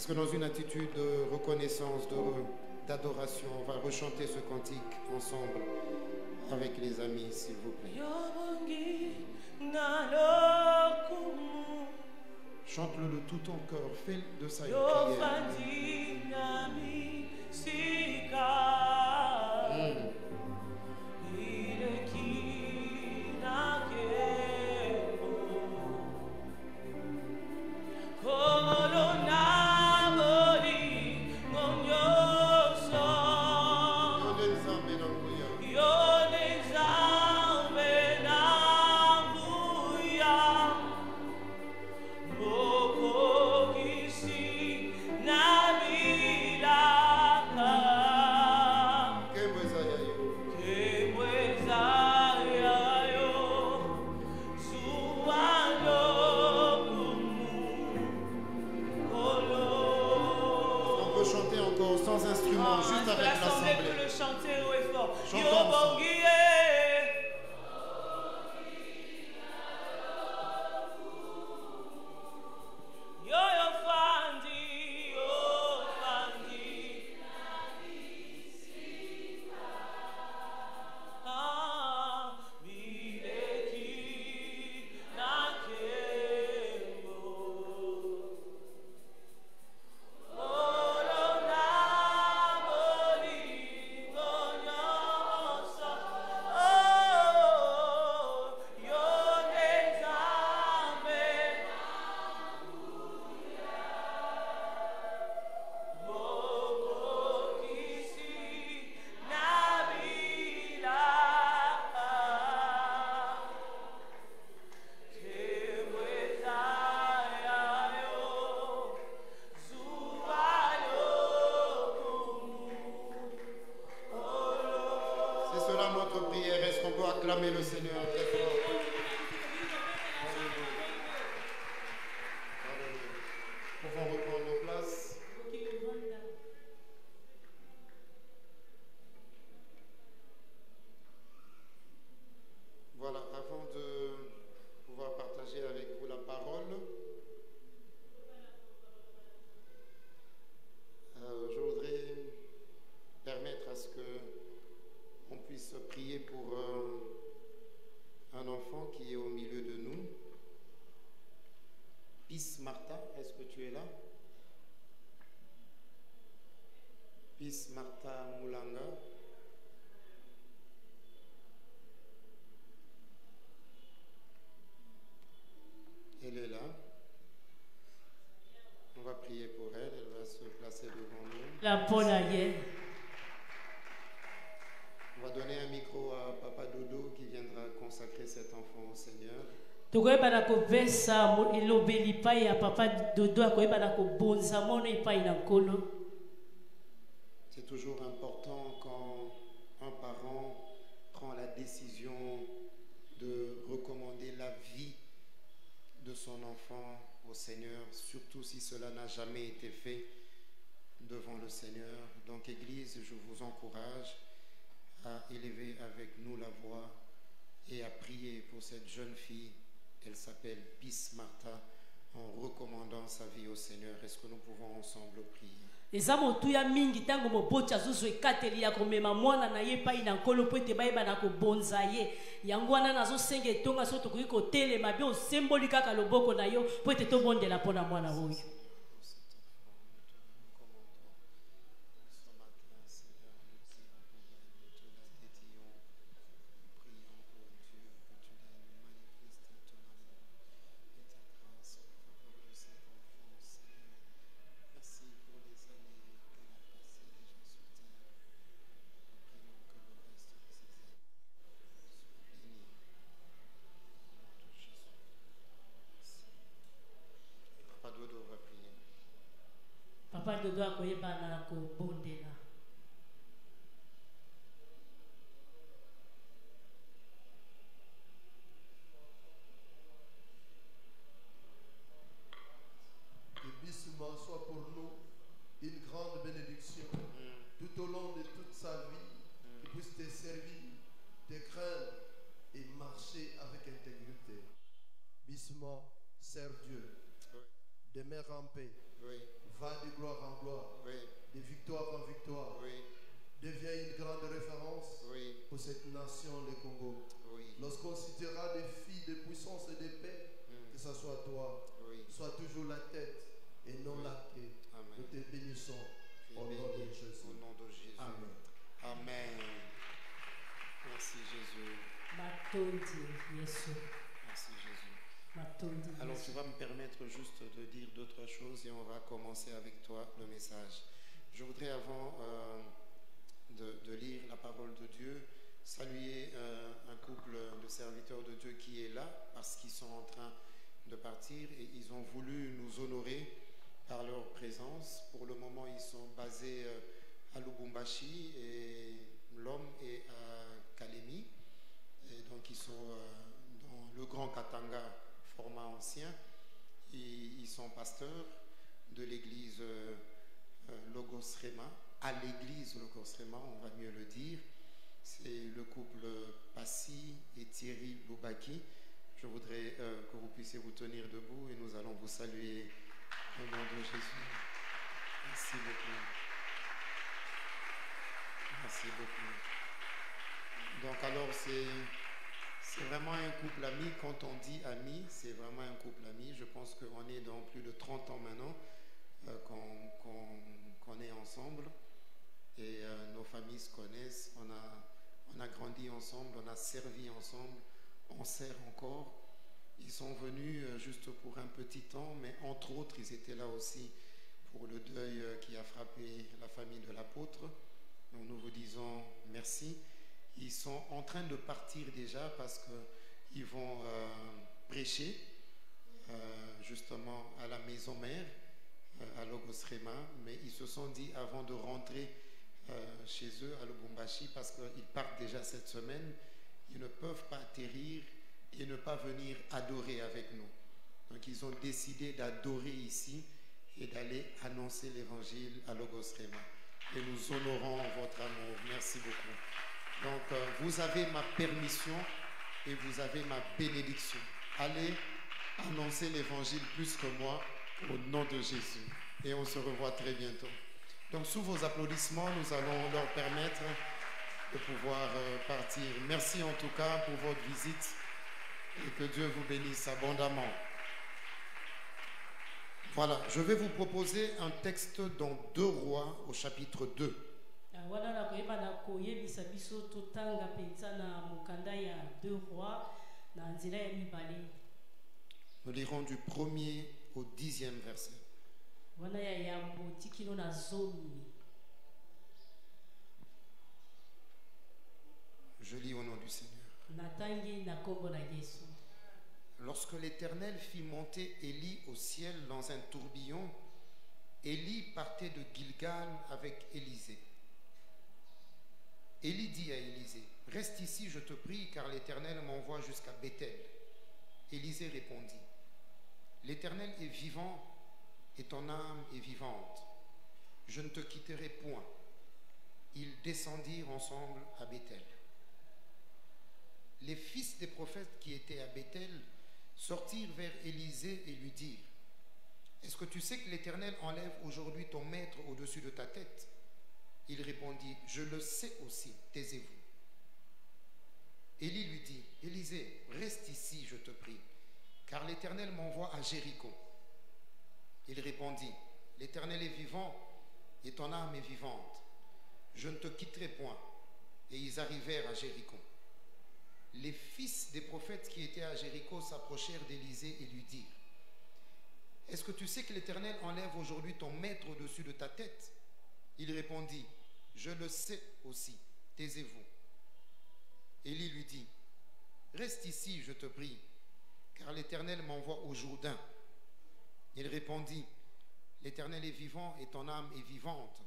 Est-ce que dans une attitude de reconnaissance, d'adoration, on va rechanter ce cantique ensemble avec les amis, s'il vous plaît. Chante-le de tout ton cœur, fais de ça une prière. Acclamer le Seigneur très fort. Nous pouvons reprendre nos places. Voilà, avant de pouvoir partager avec vous la parole, je voudrais permettre à ce que on puisse prier pour un enfant qui est au milieu de nous. Peace Martha, est-ce que tu es là? Peace Martha Moulanga. Elle est là. On va prier pour elle. Elle va se placer devant nous. La Polaye. On va donner un micro à Papa Dodo qui viendra consacrer cet enfant au Seigneur. C'est toujours important quand un parent prend la décision de recommander la vie de son enfant au Seigneur, surtout si cela n'a jamais été fait devant le Seigneur. Donc, Église, je vous encourage à élever avec nous la voix et à prier pour cette jeune fille. Elle s'appelle Peace Martha, en recommandant sa vie au Seigneur. Est-ce que nous pouvons ensemble prier? Eza motuya mingi tango moboti azuzu ekateli ya komema mwana na ye pai na nkolo po ete bayeba na kobonza ye yango wana nazosenga etonga so tokoki kotelema bie osemboli kaka loboko na yo po ete tobondela mpona mwana oyo. Papa Dodo akoyeba na kobondela. Que Bissement soit pour nous une grande bénédiction tout au long de toute sa vie, qu'il puisse te servir, te craindre et marcher avec intégrité. Bissement, sers Dieu. demeure en paix, Oui, va de gloire en gloire, oui, de victoire en victoire, oui, devient une grande référence oui, pour cette nation, le Congo. oui, Lorsqu'on citera des filles de puissance et de paix, que ce soit toi, oui. sois toujours la tête et non la queue. Amen. Nous te bénissons Tu es au nom béni de Jésus. au nom de Jésus. Amen. Amen. Merci Jésus. matondi yesu Merci Jésus. matondi Alors yesu tu vas me permettre juste de dire d'autres choses et on va commencer avec toi le message. Je voudrais avant de lire la parole de Dieu, saluer un couple de serviteurs de Dieu qui est là parce qu'ils sont en train de partir et ils ont voulu nous honorer par leur présence. Pour le moment, ils sont basés à Lubumbashi et l'homme est à Kalemi. Et donc, ils sont dans le Grand Katanga, format ancien. Et ils sont pasteurs de l'église Logos Rema, à l'église Logos Rema, on va mieux le dire. C'est le couple Passy et Thierry Loubaki. Je voudrais que vous puissiez vous tenir debout et nous allons vous saluer au nom de Jésus. Merci beaucoup. Merci beaucoup. Donc alors c'est vraiment un couple ami. Quand on dit ami, c'est vraiment un couple ami. Je pense qu'on est dans plus de 30 ans maintenant qu'on est ensemble. Et nos familles se connaissent. On a grandi ensemble, on a servi ensemble, on sert encore. Ils sont venus juste pour un petit temps, mais entre autres, ils étaient là aussi pour le deuil qui a frappé la famille de l'apôtre. Donc nous vous disons merci. Ils sont en train de partir déjà parce qu'ils vont prêcher justement à la maison mère, à Logos Rema, mais ils se sont dit avant de rentrer chez eux à Lubumbashi, parce qu'ils partent déjà cette semaine, ils ne peuvent pas atterrir et ne pas venir adorer avec nous. Donc ils ont décidé d'adorer ici et d'aller annoncer l'évangile à Logos Rema. Et nous honorons votre amour. Merci beaucoup. Donc vous avez ma permission et vous avez ma bénédiction. Allez annoncer l'évangile plus que moi au nom de Jésus. Et on se revoit très bientôt. Donc sous vos applaudissements, nous allons leur permettre de pouvoir partir. Merci en tout cas pour votre visite et que Dieu vous bénisse abondamment. Voilà, je vais vous proposer un texte dans 2 Rois au chapitre 2. wana na koyeba na koyebisa biso totanga penza na mokanda ya 2 rois na nzela ya mibale. Nous lirons du 1er au 10e verset. Wana ya yambo tikino na zomi. Je lis au nom du Seigneur. Natangi na kombo na Yesu. Lorsque l'Éternel fit monter Élie au ciel dans un tourbillon, Élie partait de Gilgal avec Élisée. Élie dit à Élisée, « Reste ici, je te prie, car l'Éternel m'envoie jusqu'à Béthel. » Élisée répondit, « L'Éternel est vivant et ton âme est vivante. Je ne te quitterai point. » Ils descendirent ensemble à Béthel. Les fils des prophètes qui étaient à Béthel sortirent vers Élisée et lui dirent, « Est-ce que tu sais que l'Éternel enlève aujourd'hui ton maître au-dessus de ta tête ?» Il répondit, « Je le sais aussi, taisez-vous. » Élie lui dit, « Élisée, reste ici, je te prie, car l'Éternel m'envoie à Jéricho. » Il répondit, « L'Éternel est vivant et ton âme est vivante. Je ne te quitterai point. » Et ils arrivèrent à Jéricho. Les fils des prophètes qui étaient à Jéricho s'approchèrent d'Élisée et lui dirent, « Est-ce que tu sais que l'Éternel enlève aujourd'hui ton maître au-dessus de ta tête ?» Il répondit, « Je le sais aussi, taisez-vous. » Élie lui dit, « Reste ici, je te prie, car l'Éternel m'envoie au Jourdain. » Il répondit, « L'Éternel est vivant et ton âme est vivante.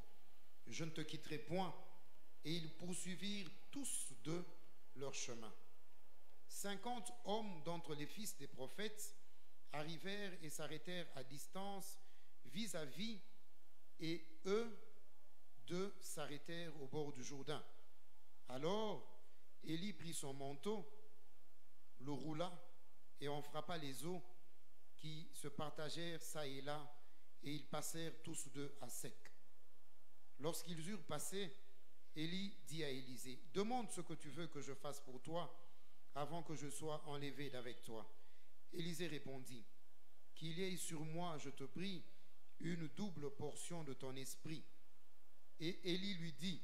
Je ne te quitterai point. » Et ils poursuivirent tous deux leur chemin. 50 hommes d'entre les fils des prophètes arrivèrent et s'arrêtèrent à distance vis-à-vis, et eux deux s'arrêtèrent au bord du Jourdain. Alors Élie prit son manteau, le roula et en frappa les eaux qui se partagèrent ça et là, et ils passèrent tous deux à sec. Lorsqu'ils eurent passé, Élie dit à Élisée, « Demande ce que tu veux que je fasse pour toi avant que je sois enlevé d'avec toi. » Élisée répondit, « Qu'il y ait sur moi, je te prie, une double portion de ton esprit. » Et Élie lui dit,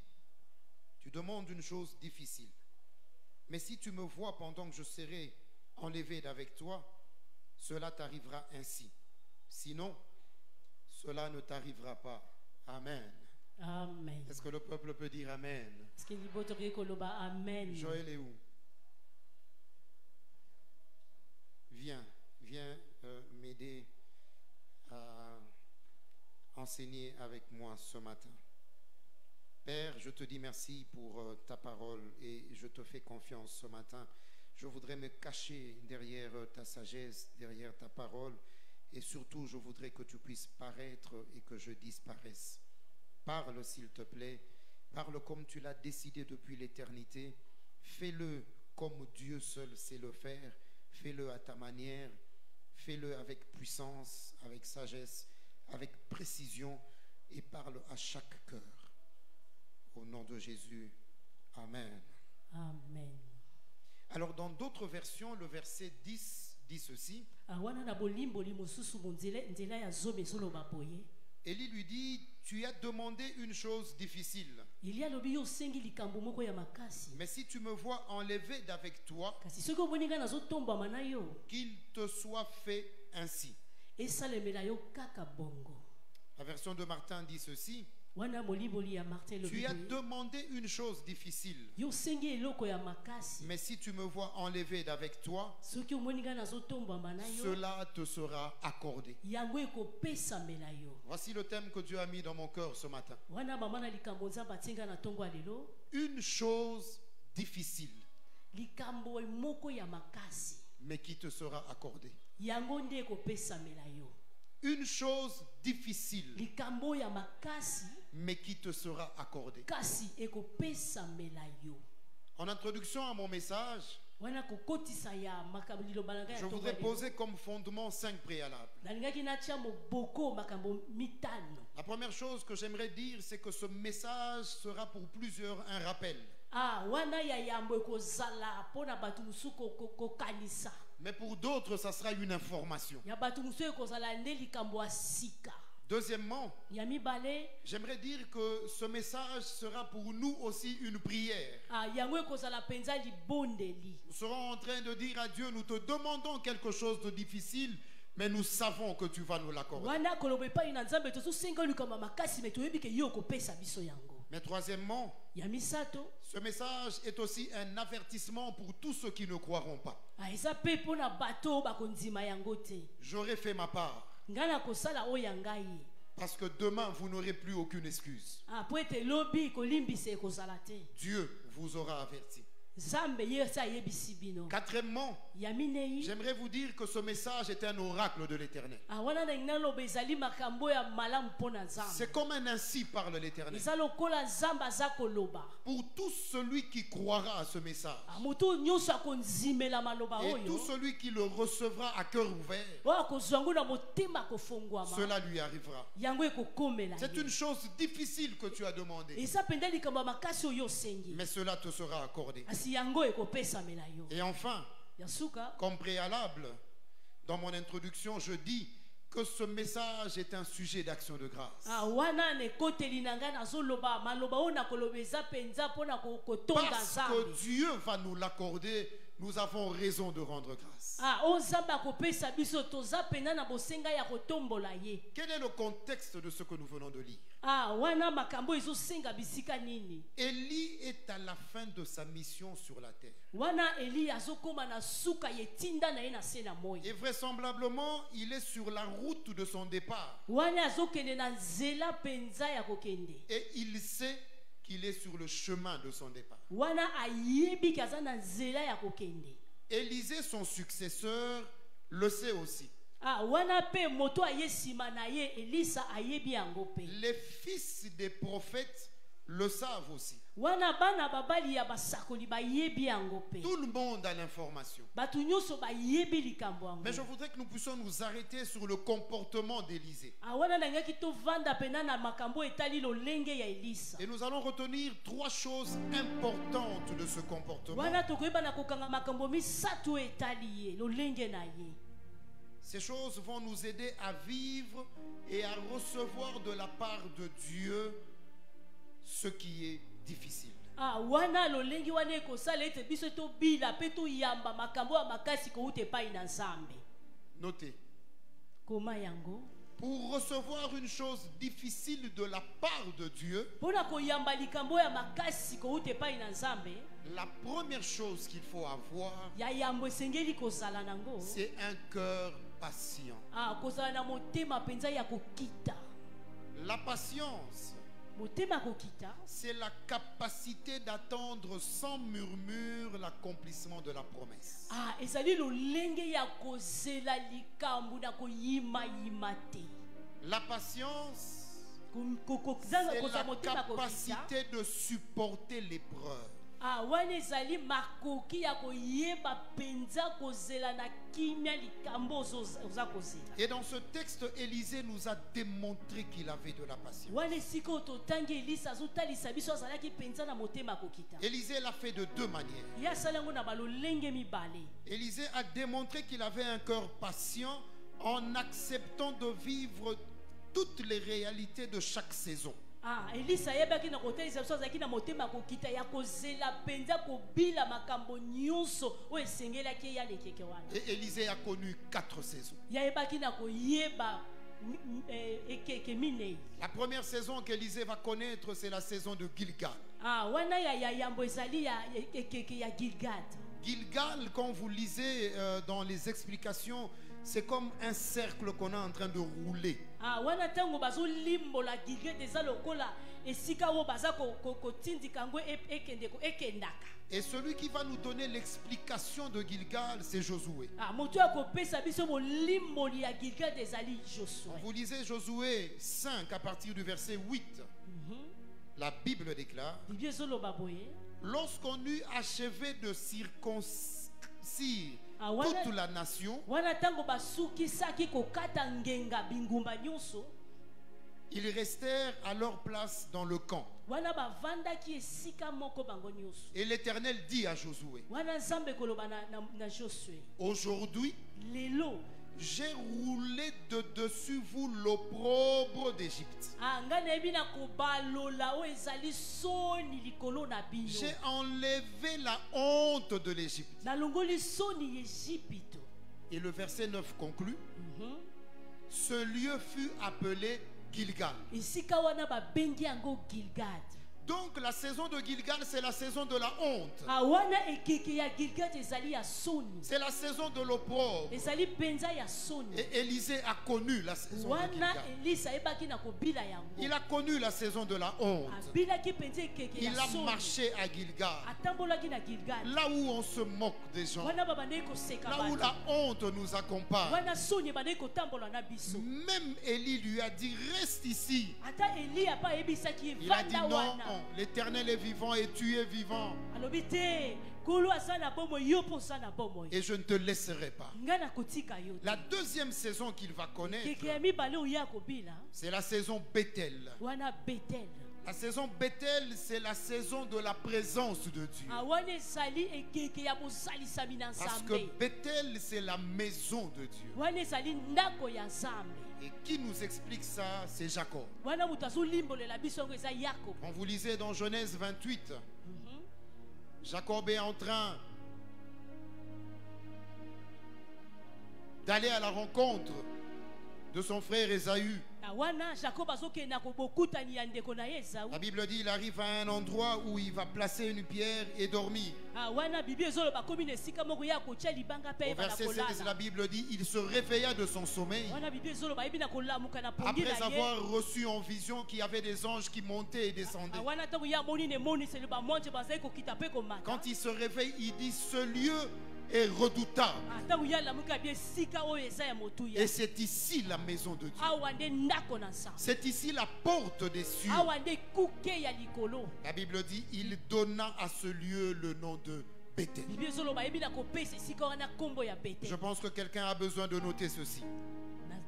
« Tu demandes une chose difficile, mais si tu me vois pendant que je serai enlevé d'avec toi, cela t'arrivera ainsi. Sinon, cela ne t'arrivera pas. » Amen. Amen. Est-ce que le peuple peut dire Amen? Est-ce que liboto koloba amen? Joël est où? Viens m'aider à enseigner avec moi ce matin. Père, je te dis merci pour ta parole et je te fais confiance ce matin. Je voudrais me cacher derrière ta sagesse, derrière ta parole, et surtout je voudrais que tu puisses paraître et que je disparaisse. Parle s'il te plaît, parle comme tu l'as décidé depuis l'éternité. Fais-le comme Dieu seul sait le faire. Fais-le à ta manière. Fais-le avec puissance, avec sagesse, avec précision, et parle à chaque cœur. Au nom de Jésus, Amen. Amen. Alors dans d'autres versions, le verset 10 dit ceci. Élie lui dit, tu as demandé une chose difficile. Mais si tu me vois enlevé d'avec toi, qu'il te soit fait ainsi. La version de Martin dit ceci. Tu as demandé une chose difficile. Mais si tu me vois enlevé d'avec toi, cela te sera accordé. Voici le thème que Dieu a mis dans mon cœur ce matin. Une chose difficile, mais qui te sera accordée. Une chose difficile, mais qui te sera accordée. En introduction à mon message, je voudrais poser comme fondement 5 préalables. La première chose que j'aimerais dire, c'est que ce message sera pour plusieurs un rappel. Mais pour d'autres, ça sera une information. Deuxièmement, j'aimerais dire que ce message sera pour nous aussi une prière. Nous serons en train de dire à Dieu, nous te demandons quelque chose de difficile, mais nous savons que tu vas nous l'accorder. Mais troisièmement, ce message est aussi un avertissement pour tous ceux qui ne croiront pas. J'aurais fait ma part. Parce que demain, vous n'aurez plus aucune excuse. Dieu vous aura averti. Quatrièmement, j'aimerais vous dire que ce message est un oracle de l'Éternel. C'est comme un ainsi parle l'Éternel. Pour tout celui qui croira à ce message, et tout celui qui le recevra à cœur ouvert, cela lui arrivera. C'est une chose difficile que tu as demandé, mais cela te sera accordé. Et enfin, comme préalable, dans mon introduction, je dis que ce message est un sujet d'action de grâce. Parce que Dieu va nous l'accorder, nous avons raison de rendre grâce. Quel est le contexte de ce que nous venons de lire? Élie est à la fin de sa mission sur la terre. Et vraisemblablement, il est sur la route de son départ. Et il sait qu'il est sur le chemin de son départ. Élisée, son successeur, le sait aussi. Les fils des prophètes le savent aussi. wana bana babali ya basakoli bayebi yango pe Tout le monde a l'information. bato nyonso bayebi likambo yango. Mais je voudrais que nous puissions nous arrêter sur le comportement d'Élisée. wana nangaki tovanda pena na makambo etali lolenge ya Elisa. Et nous allons retenir 3 choses importantes de ce comportement. wana tokoyeba na kokanga makambo misato etali ye lolenge na ye. Ces choses vont nous aider à vivre et à recevoir de la part de Dieu ce qui est difficile. wana lolenge wana ekosala ete biso tobila mpe toyamba makambo ya makasi kouta epai na Nzambe. Notez. Koma yango Pour recevoir une chose difficile de la part de Dieu, mpona koyamba likambo ya makasi kouta epai na Nzambe, la première chose qu'il faut avoir, ya yambo esengeli kozala nango c'est un cœur patient. kozala na motema mpenza ya kokita. La patience, motema kokita c'est la capacité d'attendre sans murmure l'accomplissement de la promesse. ezali lolenge ya kozela likambo na koyimayima te. La patience, kozala c'est kozala la motema kokita capacité de supporter l'épreuve. wana ezali makoki ya koyeba mpenza kozela na kimia likambo oza kozela. Et dans ce texte, Élisée nous a démontré qu'il avait de la patience. wana esika oyo totangi Elisa azotalisa biso azalaki mpenza na motema kokita. Élisée l'a fait de 2 manières. ye asala yango na balolenge mibale. Élisée a démontré qu'il avait un cœur patient en acceptant de vivre toutes les réalités de chaque saison. Elisa ayebaki na kotelisa biso azalaki na motema kokita ya kozela mpenza kobila makambo nyonso oyo esengelaki ye ya lekeke wana. Et Élisée a connu 4 saisons. yayebaki na koyeba ekeke minei. La première saison qu'Élisée va connaître, c'est la saison de Gilgal. wana ya yambo ezali ya ekeke ya Gilgad. Gilgal, quand vous lisez dans les explications, c'est comme un cercle qu'on est en train de rouler. wana tango bazolimbola Gilgad eza lokola esika wo baza kotindika ngo ekendaka. Et celui qui va nous donner l'explication de Gilgal, c'est Josué. moto akopesa biso bolimboli ya Gilgad ezali Josué. Vous lisez Josué 5 à partir du verset 8. La Bible déclare: Bible ezoloba boye lorsqu'on eut achevé de circoncire toute la nation, wana tango basukisaki kokata ngenga bingumba nyonso, ils restèrent à leur place dans le camp. wana bavandaki esika moko bango nyonso. Et l'Éternel dit à Josué: wana Nzambe koloba na Josué, aujourd'hui, lelo j'ai roulé de dessus vous l'opprobre d'Égypte. nga nayebi na kobalola oyo ezali soni likolo na bino. J'ai enlevé la honte de l'Égypte. nalongoli soni ya Ejipito. Et le verset 9 conclut: ce lieu fut appelé Gilgal. esika wana babengi yango Gilgad. Donc la saison de Gilgal, c'est la saison de la honte. wana ekeke ya Gilgad ezali ya soni, C'est la saison de l'opprobre. ezali mpenza ya soni. Et Élisée a connu la saison de wana Gilgal. Elisa ayebaki na kobila yango. Il a connu la saison de la honte. abilaki mpenza ekeke ya Il a soni. marché à Gilgal. atambolaki na Gilgad. Là où on se moque des gens. wana babandeki koseka Là où bato. la honte nous accompagne. wana soni ebandeki kotambola na biso. Même Élie lui a dit: reste ici. ata Eliya pa ayebisaki ye Il a dit: vanda non, wana. l'Éternel est vivant et tu es vivant. alobi te nkolo aza na bomoi yo mpo oza na bomoi. Et je ne te laisserai pas. nga na kotika yo te. La deuxième saison qu'il va connaître, keke ya mibale oyo ya kobila c'est la saison Bethel. wana Betel. La saison Bethel, c'est la saison de la présence de Dieu. wana ezali ekeke ya bosalisami na Parce que Nzambe. Bethel, c'est la maison de Dieu. wana ezali ndako ya Nzambe. Et qui nous explique ça? C'est Jacob. wana moto azolimbolela biso yango eza Yakobo. Quand vous lisez dans Genèse 28, Jacob est en train d'aller à la rencontre de son frère Ésaü. wana Jacob azokende na kobokutani ya ndeko na ye Esaü. La Bible dit il arrive à un endroit où il va placer une pierre et dormir. wana bibi ezoloba komi na esika moko ya kotia libanga mpe Au yeba na verset 16, la kolala. Bible dit il se réveilla de son sommeil wana bibi ezoloba yebi na kolamuka na pongi après na ye. avoir reçu en vision qu'il y avait des anges qui montaient et descendaient. wana ntango ye amoni na emoniseli bamonje bazali kokita mpe komata. Quand il se réveille, il dit ce lieu est redoutable. ntango ya lamuka bien sika oyo eza ya motuya Et c'est ici la maison de Dieu. awa nde ndako na nzambe C'est ici la porte des cieux. awa nde kuke ya likolo La Bible dit, il donna à ce lieu le nom de Bethel. bibi ezoloba yebi na kopesa esika wana nkombo ya Je Bethel pense que quelqu'un a besoin de noter ceci.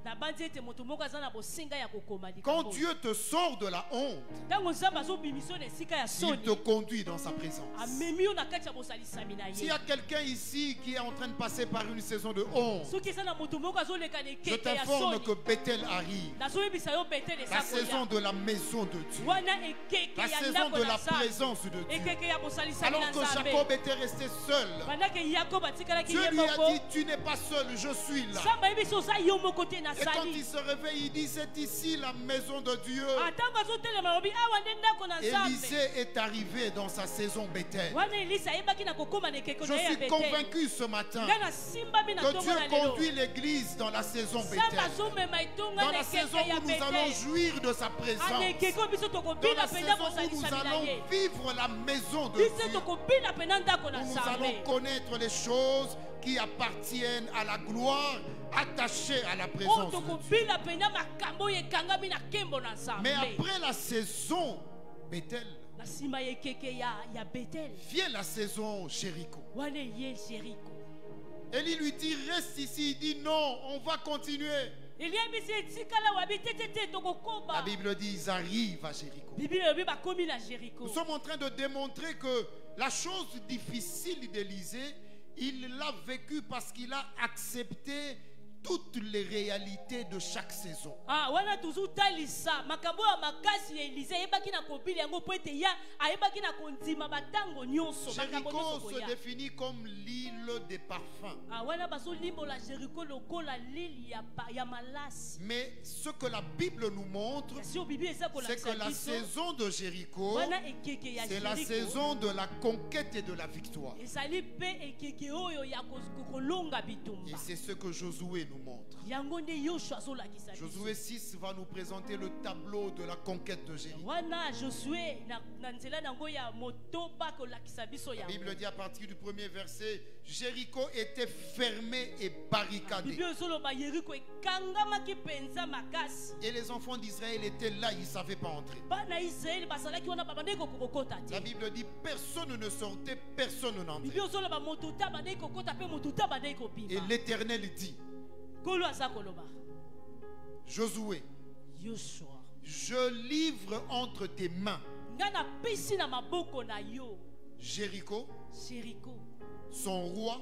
nabandi ete moto moko aza na bosenga ya kokoma Quand likambo Dieu te sort de la honte, ntango nzambe azobimisa yo na esika ya il soni te conduit dans sa présence. amemi yo na kati ya bosalisami na S'il y ye a quelqu'un ici qui est en train de passer par une saison de honte, soki eza na moto moko azoleka na je ekeke ya t'informe soni que Bethel arrive. nazoyebisa yo Bethel La eza saison koya de la maison de Dieu. wana ekeke La ya saison ndako de na la nzambe présence de Dieu. ekeke ya bosalisami Alors na que nzambe Jacob était resté seul, bandaki yakobo atikalaki Dieu ye lui a moko dit, tu n'es pas seul, je suis là. nzambe ayebi oza yo moko te Et quand il nasali se réveille, il dit, c'est ici la maison de Dieu. ntango azotelema alobi awa nde ndako na nzambe Élisée est arrivé dans sa saison Bethel. wana elisa ayebaki na kokóma na ekeko Je na ye ya suis Bethel convaincu ce matin ngai nasimbami na que ntongo na Dieu lelo conduit l'église dans la saison nzambe Bethel. azomema etonga Dans na la saison ekeke ya où nous allons Bethel jouir de sa ana présence. ekeko biso Dans tokobina la mpenza saison où nous bosalisami na allons ye vivre la maison de biso Dieu. tokobina mpenza ndako Où na nous allons nzambe connaître les choses qui appartiennent à la gloire attachée à la oyo présence de Dieu. tokobina mpenza makambo oyo ekangami na nkembo na nzambe Mais après la saison Bethel, na nsima ya ekeke ya Bethel vient la saison Jéricho. wana ye Jériko Élie lui dit, reste ici. Il dit, non, on va continuer. eliebisi etikala wabi tetete tokokoba La Bible dit, ils arrivent à Jéricho. bibili elobi bakomi na Jériko Nous sommes en train de démontrer que la chose difficile d'Élisée, il l'a vécu parce qu'il a accepté toutes les réalités de chaque saison. wana tozotalisa makambo ya makasi ya Elize ayebaki na kobila yango mpo ete ya ayebaki na kondima batango nyonso makambo Jéricho nyonso se koya définit comme l'île des parfums. wana bazolimbola Jériko lokola lili ya malasi Mais ce que la Bible nous montre, si obibi eza c'est que kolakisa la biso saison de Jéricho, wana ekeke ya c'est la Jériko saison de la conquête et de la victoire. ezali mpe ekeke oyo ya kolonga Et bitumba c'est ce que Josué nous montre. yango nde Yoshua azolakisa biso Josué 6 va nous présenter le tableau de la conquête de Jéricho. wana Josue na nzela nango ya motoba kolakisa biso La yango Bible dit à partir du premier verset, Jéricho était fermé et barricadé. bibi ezoloba Yeriko ekangamaki mpenza makasi Et les enfants d'Israël étaient là, ils ne savaient pas entrer. bana Israeli bazalaki wana babandaki kokokota La te Bible dit, personne ne sortait, personne n'entrait. bibi ozoloba moto ta bandaki kokota mpe moto ta bandaki Et kobima l'Éternel dit, kolo aza koloba Josué, Yoshua je livre entre tes mains ngai napesi na maboko na yo Jéricho, Jériko son roi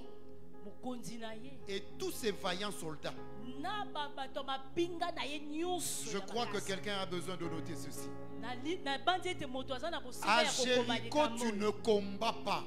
mokonzi na ye et tous ses vaillants soldats. na bato mabinga na ye nyonso Je ya crois que makasi. quelqu'un a besoin de noter ceci. nabandi ete moto aza na bosinga À ya kokoma Jéricho, tu likambo ne combats pas.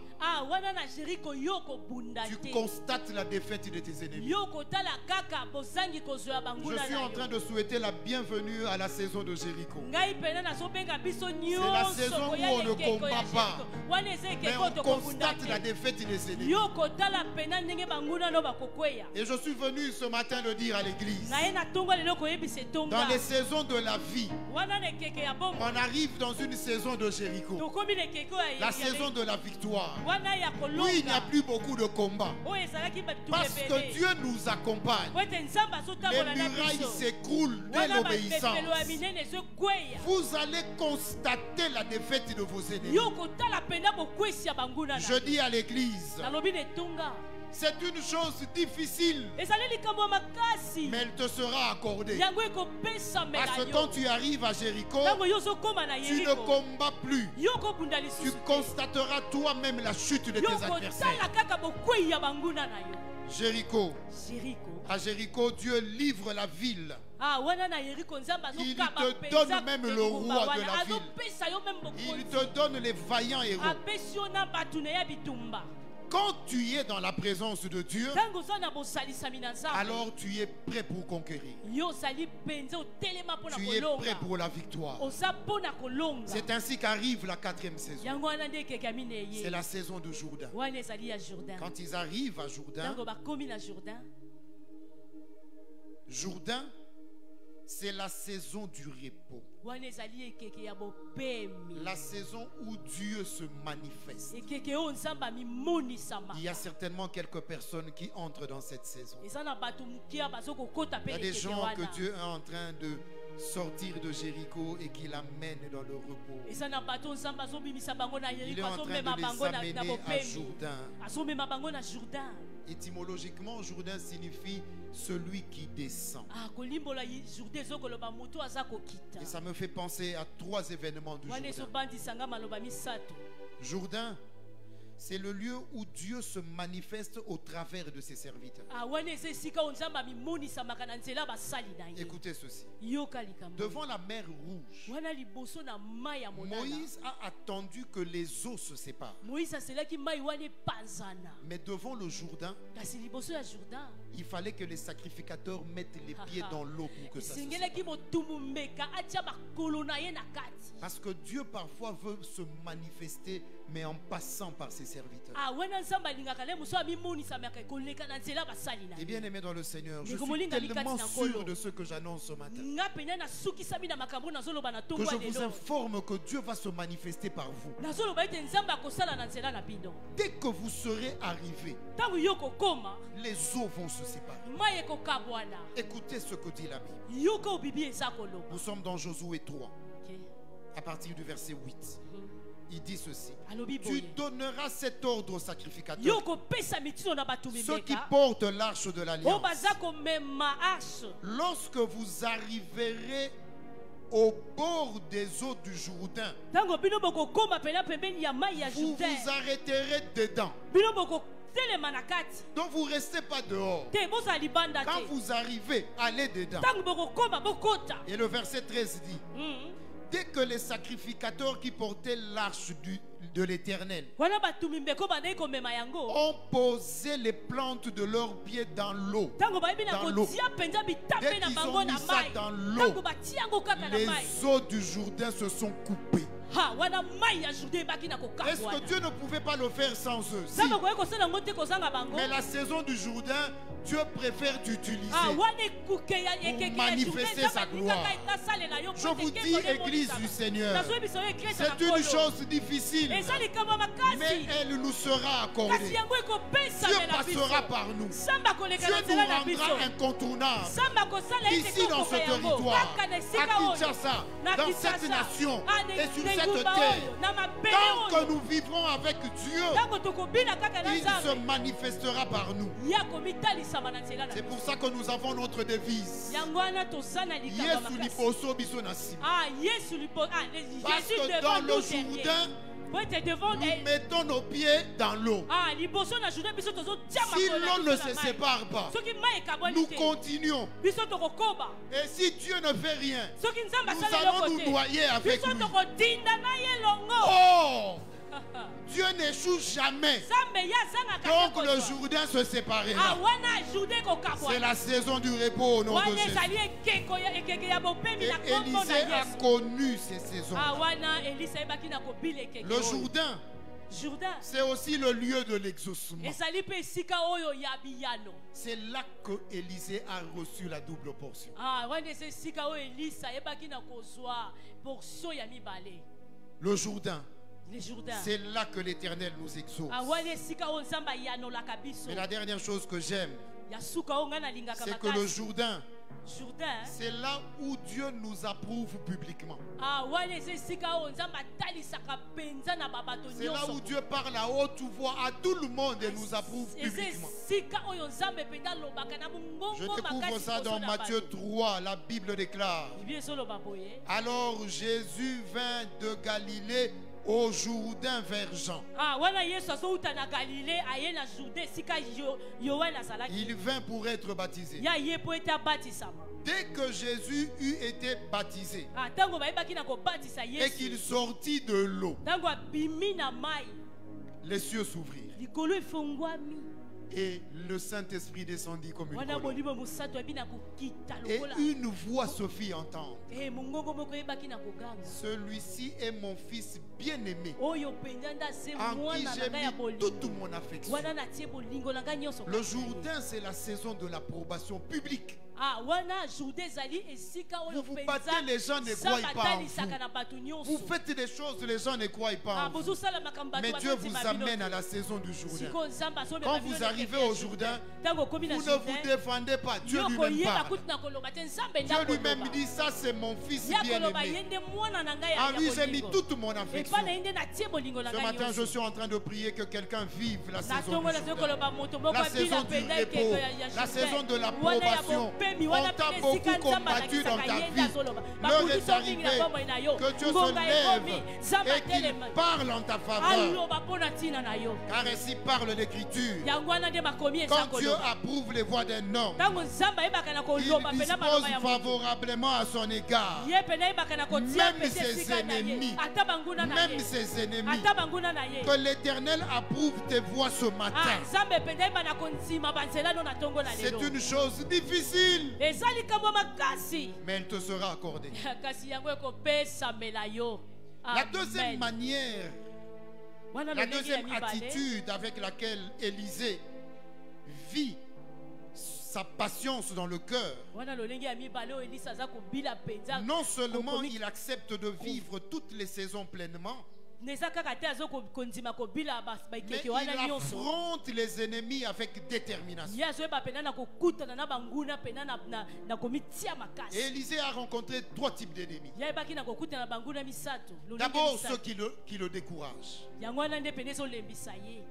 wana na Jériko yo kobunda Tu te constates la défaite de tes ennemis. yo kotala kaka bozangi kozwa Je banguna suis na en train yo de souhaiter la bienvenue à la saison de Jéricho. ngai pena nazobenga biso la nyonso saison koya où on ne ekeko ya combat pas. Jériko. Wana eza Mais ekeko on tokobunda constate la te défaite des ennemis. yo kotala pena ndenge banguna no bakokweya Et je suis venu ce matin le dire à l'église. na ye na tonga lelo koyebisa etonga Dans les saisons de la vie, wana na ekeke ya bombo on arrive dans une saison de Jéricho. tokomi na ekeke La saison de la victoire. wana ya Oui, il n'y a kolonga plus beaucoup de combats. oyo ezalaki babitu Parce que Dieu nous accompagne. po ete nzambe Les azotambola na murailles biso s'écroulent dès wana l'obéissance. bapepelo ya minene ezokweya Vous allez constater la défaite de vos ennemis. yo kotala pena bokwesi ya banguna na Je dis à l'église, nalobi na etonga c'est une chose difficile, ezali likambo ya makasi mais elle te sera accordée. yango ekopesamela Parce que yo quand tu arrives à Jéricho, ntango yo ozokóma na tu ne Yeriko combats plus. yo kobunda Tu lisusu te constateras toi-même la chute de yo tes kotala adversaires. kaka bokwei ya banguna na yo Jéricho. Jériko À Jéricho, Dieu livre la ville. wana na Yeriko nzambe Il azokaba te donne même le engumba roi de wana. la ville. azopesa yo meme Il bokonzi te donne les vaillants héros. apesi yo na bato na ya bitumba Quand tu es dans la présence de Dieu, ntango oza na bosalisami na nzambe alors tu es prêt pour conquérir. yo ozali mpenza otelema mpo na Tu es prêt kolonga pour la victoire. oza mpo na kolonga C'est ainsi qu'arrive la 4e saison. yango wana nde ekeke ya mine C'est ye la saison de Jourdain. wana ezali ya Jourdain Quand ils arrivent à Jourdain, ntango bakomi na Jourdain Jourdain c'est la saison du repos. wana ezali ekeke ya bopemi, La saison où Dieu se manifeste. ekeke oyo nzambe amimonisama. Il y a certainement quelques personnes qui entrent dans cette saison. eza na bato mokia bazokokota Il mpe y a des ekeke gens que wana. Dieu est en train de sortir de Jéricho et qui l'amène dans le repos. eza na bato nzambe azobimisa bango na Il est yeriko, en train azomema de bango les na amener à bopemi, Jourdain. azomema bango na Jourdain. Étymologiquement, Jourdain signifie celui qui descend. kolimbola Jourdain ezokoloba moto aza kokita. Et ça me fait penser à 3 événements du wana Jourdain. ezobandisanga maloba misato. Jourdain, c'est le lieu où Dieu se manifeste au travers de ses serviteurs. wana eza esika oyo nzambe amimonisamaka na nzela basali na ye. Écoutez ceci. yoka likambo Devant la mer Rouge, wana liboso na mai ya monana, Moïse a attendu que les eaux se séparent. moïse aselaki mai wana epanzana, Mais devant le Jourdain, kasi liboso ya Jourdain il fallait que les sacrificateurs mettent les pieds dans l'eau pour que ça se sépare. esengelaki motumu meka atia bakolo na ye na kati. Parce que Dieu parfois veut se manifester, mais en passant par ses serviteurs. wana nzambe alingaka le moso amimonisamaka ekoleka na nzela basali na Et ye. bien aimé dans le Seigneur, je Mais suis tellement sûr de ce que j'annonce ce matin, nga pena nasukisami na makambo nazoloba na que tongo je ya vous lelo, informe que Dieu va se manifester par vous. nazoloba ete nzambe akosala na nzela na bino. Dès que vous serez arrivés, ntango yo kokoma les eaux vont se séparer. mai ekokabwana, Écoutez ce que dit la Bible. yoka obibi eza koloba. Nous sommes dans Josué 3, Ok. à partir du verset 8. Il dit ceci. alobi Tu boye, donneras cet ordre aux sacrificateurs, yo kopesa mitino na bato ceux qui mibeka portent l'arche de oyo l'alliance. baza komema arshe. Lorsque vous arriverez au bord des eaux du Jourdain, ntango bino bokokoma pena pembeni ya mai ya vous Jourdain, vous arrêterez dedans. bino bokotelema na kati Donc vous ne restez pas dehors. te, bozala libanda Quand te. vous arrivez, allez dedans. ntango bokokoma bokota. Et le verset 13 dit, dès que les sacrificateurs qui portaient l'arche de l'Éternel wana batumi mbeko bandaki komema yango, ont posé les plantes de leurs pieds dans l'eau, ntango bayebi na dans l'eau. kotia mpenza bitape Dès na qu'ils bango ont na mis ça mai, dans l'eau, ntango batia yango kaka na les mai, eaux du Jourdain se sont coupées. wana mai ya Jourdain ebaki na Est-ce que kokabwana. Dieu ne pouvait pas le faire sans eux? Si. nzambe akoki kosala yango te kozanga bango. Mais la saison du Jourdain, Dieu préfère t'utiliser. wana ekuke ya ekeke ya manifester Jourdain, sa nzambe gloire. alingaka esalela yo Je po vous ete dis, ekeko Église emonisa. du Seigneur, nazoyebisa yo eklesa na c'est une Nkolo. chose difficile, eza likambo mais makasi, elle nous sera kasi accordée. yango Dieu ekopesamela biso. passera par nous. nzambe akoleka Dieu na nous nzela na biso. rendra incontournable. nzambe akosala ete Ici dans ce kokoka yango territoire, kaka na à esika oyo, Kinshasa, na dans Kinshasa, cette nation na et sur na cette engumba terre, oyo, na mabele tant que oyo, nous vivrons avec Dieu, ntango tokobina kaka na il se nzambe, manifestera par nous. ye akomitalisama na nzela na C'est biso. pour ça que nous avons notre devise. yango wana toza na likambo ya Yesu makasi. liboso biso na sima. Yesu lipo, Parce Jésus que devant dans nous le derrière. Jourdain, Pour être devant nous mettons nos pieds dans l'eau. liboso na Jourdain biso tozotia Si makolo na l'eau ne biso se na mai. sépare pas, soki mai ekabwani nous te, continuons. biso tokokoba. Et si Dieu ne fait rien, soki nzambe nous asala allons eloko nous te, noyer avec biso lui. tokodinda na ye longo. Oh, Dieu n'échoue jamais. nzambe ye azangaka Donc te le kozwa. Jourdain se séparera. wana Jourdain C'est kokabwana, la saison du repos au nom de wana Jésus. ezali ekeke ya bopemi Et na kombo na Élisée a Yesu. connu ces saisons. wana Elisa ayebaki na kobila ekeke Le oyo. Jourdain, Jourdain c'est aussi le lieu de l'exaucement. ezali mpe esika oyo ya biyano. C'est là que Élisée a reçu la double portion. wana eza esika oyo Elisa ayebaki na kozwa portion ya mibale. Le Jourdain, Le Jourdain. c'est là que l'Éternel nous exauce. wana esika oyo nzambe ayanolaka biso. Mais la dernière chose que j'aime, ya suka oyo ngai nalingaka c'est que le makasi. Jourdain, Jourdain c'est là où Dieu nous approuve publiquement. wana eza esika oyo nzambe atalisaka mpenza na babato C'est là où nyonso. Dieu parle à haute voix à tout le monde et nous approuve eza publiquement. esika oyo nzambe mpenza alobaka na Je mongongo découvre makasi ça dans liboso na Matthieu bato. 3, la Bible déclare. Bible ezoloba boye. Alors Jésus vint de Galilée au Jourdain vers Jean. wana yesu azouta na galile aye na Jourdain esika yohane azalaki. Il vint pour être baptisé. ya ye po ete abatisama. Dès que Jésus eut été baptisé ntango bayebaki na kobatisa et qu'il yesu, sortit de l'eau, ntango abimi na mai, les cieux s'ouvrirent likolo efongwami, et le Saint-Esprit descendit comme une wana colombe. molimo mosato ayebi na kokita Et lokola. une voix se fit entendre. mongongo moko eyebaki na koganga, Celui-ci est mon fils bien-aimé, oyo mpenza nde ase en qui mwana na j'ai ngai ya mis bolingo, toute mon affection. wana natie bolingo na ngai nyonso. Le Jourdain, c'est la saison de l'approbation publique. Ah, wana Juda ezali esika oyo Vous vous penza. battez, les gens ne croient pas en Saka na bato nyonso. Vous faites des choses, les gens ne croient pas Ah, en vous. bozosala makambo bato Mais Dieu bazondima vous bino amène te. à la saison du Jourdain. Siko nzambe azomema Quand bino vous na arrivez kete ya au Jourdain, Ntango okomi na vous ne Jourdain, vous défendez pas. Dieu yo lui-même koyeba parle. kutu na koloba te nzambe Dieu nda lui-même koloba. dit, ça c'est mon fils Ya koloba bien-aimé. yende mwana na ngai ya En lui j'ai mis bolingo. toute mon affection. Epa na yende na tie bolingo na Ce ngai matin, je nyonso. suis en train de prier que quelqu'un vive la Na saison tongo du na zo Jourdain. koloba moto moko La abila saison du penda repos, ekeko ya la saison de Wana ya l'approbation. bopemi, On wana t'a pene beaucoup esika nzambe combattu dans alakisaka ta yende vie. azoloba. L'heure Bakuti est so mingi na arrivée bomoi na yo. que Dieu se Ngonga ekomi, lève nzambe et qu'il atelema. parle en ta faveur. Aloba mpona ntina na yo. Car ainsi parle l'Écriture. Yango wana nde bakomi eza Quand Dieu koloba. approuve les voies d'un homme, Ntango nzambe ayebaka na il koloba pena dispose maloba ya moto. favorablement à son égard. Ye pena ayebaka na kotia Même pese ses esika na ye. ennemis, Ata banguna na même ye. ses ennemis. Ata banguna na ye. Que l'Éternel approuve tes voies ce Ah, matin. nzambe pena ayeba na kondima banzela no na tongo na C'est lelo. une chose difficile, Eza likambo makasi. mais elle te sera accordée. Kasi yango ekopesamela yo. La deuxième Amen. manière, Wana la lolenge ya deuxième mibale. attitude avec laquelle Élisée vit sa patience dans le cœur, Wana lolenge ya mibale oyo Elisa aza kobila penza. non seulement Kokomi- il accepte de vivre toutes les saisons pleinement, Neza kaka te azo kondima kobila mais baikeke il wana nyonso. affronte les ennemis avec détermination. Ye azoyeba pena na kokutana na banguna pena na komitia makasi. Et Élisée a rencontré trois types d'ennemis. Yayebaki na kokutana na banguna misato. lolenge D'abord, misato. ceux qui le découragent. Yango wana nde pene ezolembisa ye.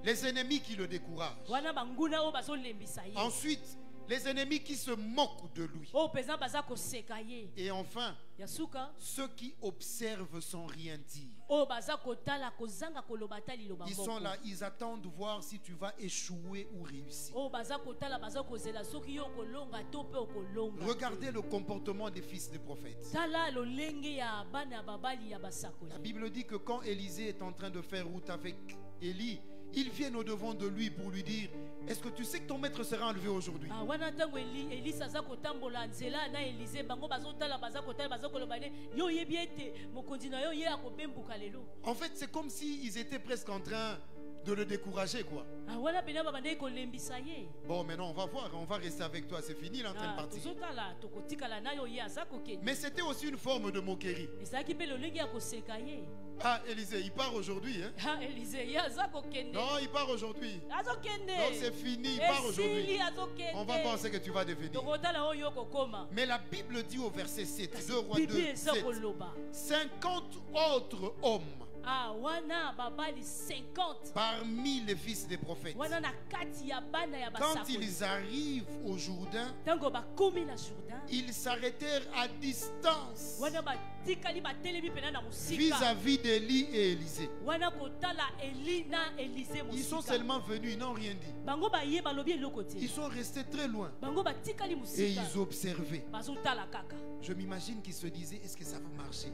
Les ennemis qui le découragent. Wana banguna oyo bazolembisa ye. Ensuite, les ennemis qui se moquent de lui. Oyo mpenza baza koseka ye. Et enfin, Ya suka ceux qui observent sans rien dire. oyo baza kotala kozanga koloba ata liloba Ils moko. sont là, ils attendent de voir si tu vas échouer ou réussir. Oyo baza kotala baza kozela soki yo okolonga to mpe okolonga. Regardez le comportement des fils des prophètes. Tala lolenge ya bana ya babali ya basakoli. La Bible dit que quand Élisée est en train de faire route avec Élie, ils viennent au-devant de lui pour lui dire, est-ce que tu sais que ton maître sera enlevé aujourd'hui? Ah, wana ntango Elisa aza kotambola nzela na Elize bango bazotala baza kotala baza koloba ne yo yebi ete mokonzi na yo ye akobembuka lelo. En fait, c'est comme s'ils étaient presque en train de le décourager, quoi. Ah, wana pena babandaki kolembisa ye. Bon, maintenant, on va voir, on va rester avec toi, c'est fini, il est en train de Ah, partir. tozotala tokotikala na yo ye aza kokende. Mais c'était aussi une forme de moquerie. Ezalaki mpe lolenge ya koseka ye. Ah, Élisée, il part aujourd'hui, hein? Ah, Elize ye aza kokende. Non, il part aujourd'hui. Azokende. Donc c'est fini, il part aujourd'hui. Esili azokende. On va voir ce que tu vas devenir. tokotala oyo okokoma. Mais la Bible dit au verset 7, 2 Rois Bibi 2, eza 7, koloba. 50 autres hommes Ah, wana babali 50. parmi les fils des prophètes. Wana na kati ya bana ya Quand basakoli. ils arrivent au Jourdain, Tango bakomi na Jourdain. ils s'arrêtèrent à distance Wana batikali batelemi pena na musika. vis-à-vis d'Élie et Élisée. Wana kotala Eli na Elise Ils sont musika. seulement venus, ils n'ont rien dit. Bango baye balobi eloko te. Ils sont restés très loin Bango batikali et musika. ils observaient. Bazotala kaka. Je m'imagine qu'ils se disaient, est-ce que ça va marcher?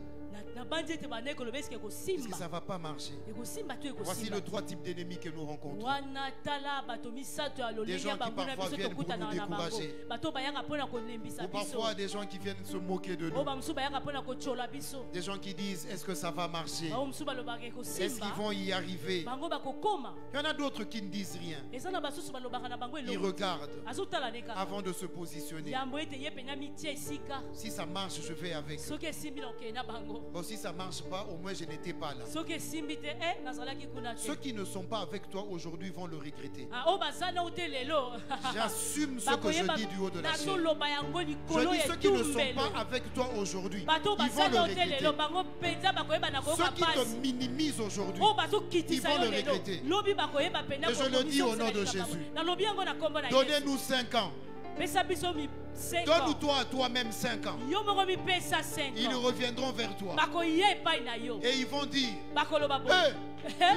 Na bandi ete banaye koloba eske Est-ce que ekosimba. ça va pas marcher? Ekosimba to Voici ekosimba. les trois types d'ennemis que nous rencontrons. Wana tala bato misato ya Des lolenge gens ya qui bango na parfois biso viennent pour tokutana nous na bango. décourager. Bato bayanga mpona kolembisa Ou biso. parfois des gens qui viennent se moquer de Oyo nous. bamosusu bayanga mpona kotyola biso. Des gens qui disent, est-ce que ça va marcher? Bango mosusu balobaka Est-ce qu'ils ekosimba. vont y arriver? Bango bakokoma. Il y en a d'autres qui ne disent rien. Eza na basusu balobaka na bango Ils eloko. regardent Azotala ne kaka. avant de se positionner. Yambo ete ye pena mitia esika. Si ça marche, je vais avec. Soki esimbi na okende na bango. Bon, si ça marche pas, au moins je n'étais pas là. Soki esimbi te nazalaki kuna te. Ceux qui ne sont pas avec toi aujourd'hui vont le regretter. Ah, oyo baza na ute lelo. J'assume ce que je dis du haut de la chair. nazoloba yango Je likolo dis ya ceux qui ne sont etumbelo. pas avec toi aujourd'hui, Bato ils vont baza le na ute lelo regretter. bango mpenza bakoyeba na koyoka Ceux qui te pasi. minimisent aujourd'hui, Oyo bazokitisa ils vont yo le lelo. regretter. Lobi bakoyeba pena Et je le dis au nom de Jésus. nalobi yango na kombo na Yesu. donnez-nous 5 ans. Pesa biso mi 5 ans. Donne-toi à toi-même 5 ans. Yo moko mipesa 5 Ils ans. reviendront vers toi. Bakoya epai na yo. Et ils vont dire, Bakoloba boye.